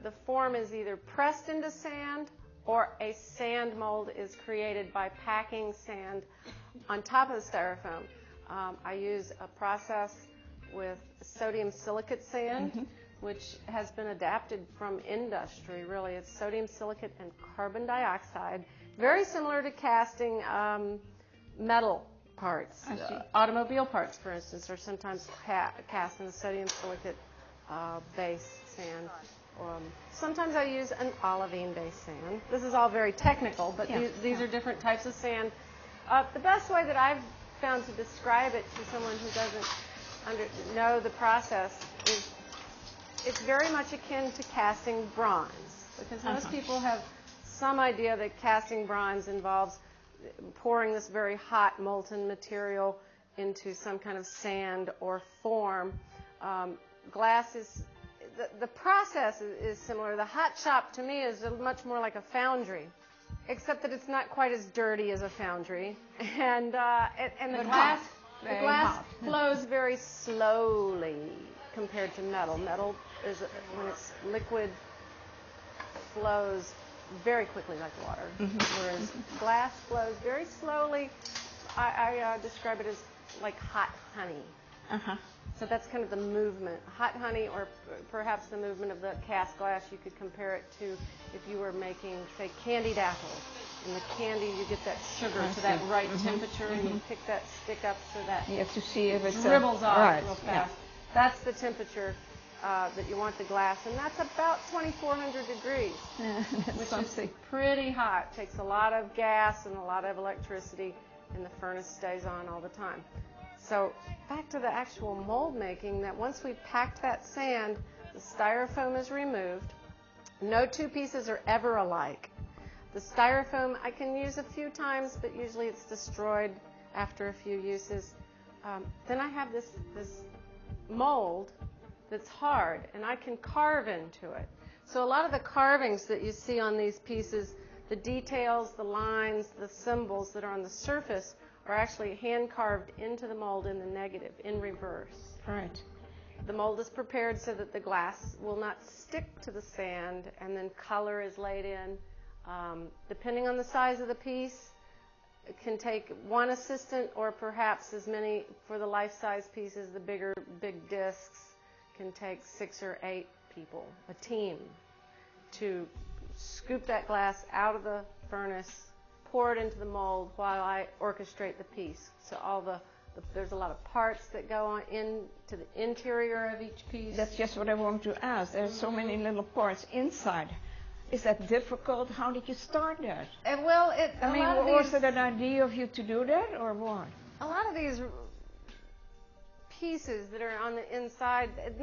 the form is either pressed into sand or a sand mold is created by packing sand on top of the styrofoam. I use a process with sodium silicate sand, which has been adapted from industry, really. It's sodium silicate and carbon dioxide, very similar to casting metal parts. Automobile parts, for instance, are sometimes cast in the sodium silicate base sand. Sometimes I use an olivine-based sand. This is all very technical, but these are different types of sand. The best way that I've found to describe it to someone who doesn't know the process is it's very much akin to casting bronze, because most people have some idea that casting bronze involves pouring this very hot molten material into some kind of sand or form. Glass is, the process is similar. The hot shop to me is much more like a foundry, except that it's not quite as dirty as a foundry. And the glass flows very slowly compared to metal. Metal is, when it's liquid, flows very quickly like water, whereas glass flows very slowly. I describe it as like hot honey. So that's kind of the movement. Hot honey, or perhaps the movement of the cast glass, you could compare it to if you were making, say, candied apples. In the candy, you get that sugar to that right temperature, and you pick that stick up so that you have to see if it dribbles off real fast. That's the temperature that you want the glass, and that's about 2,400 degrees, which is pretty hot. Takes a lot of gas and a lot of electricity, and the furnace stays on all the time. So back to the actual mold making, that once we've packed that sand, the styrofoam is removed. No two pieces are ever alike. The styrofoam I can use a few times, but usually it's destroyed after a few uses. Then I have this mold that's hard, and I can carve into it. So a lot of the carvings that you see on these pieces, the details, the lines, the symbols that are on the surface are actually hand carved into the mold in the negative, in reverse. Right. The mold is prepared so that the glass will not stick to the sand, and then color is laid in. Depending on the size of the piece, it can take one assistant, or perhaps as many for the life-size pieces. The big discs can take 6 or 8 people, a team, to scoop that glass out of the furnace, pour it into the mold while I orchestrate the piece. So there's a lot of parts that go on into the interior of each piece. That's just what I want to ask. There's so many little parts inside. Is that difficult? How did you start that? Was it an idea of you to do that, or what? A lot of these pieces that are on the inside, it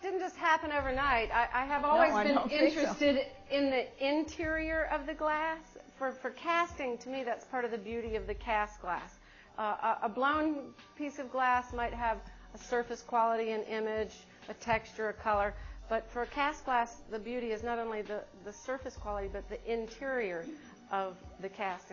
didn't just happen overnight. I have always been interested in the interior of the glass. For casting, to me, that's part of the beauty of the cast glass. A blown piece of glass might have a surface quality, an image, a texture, a color. But for cast glass, the beauty is not only the surface quality, but the interior of the casting.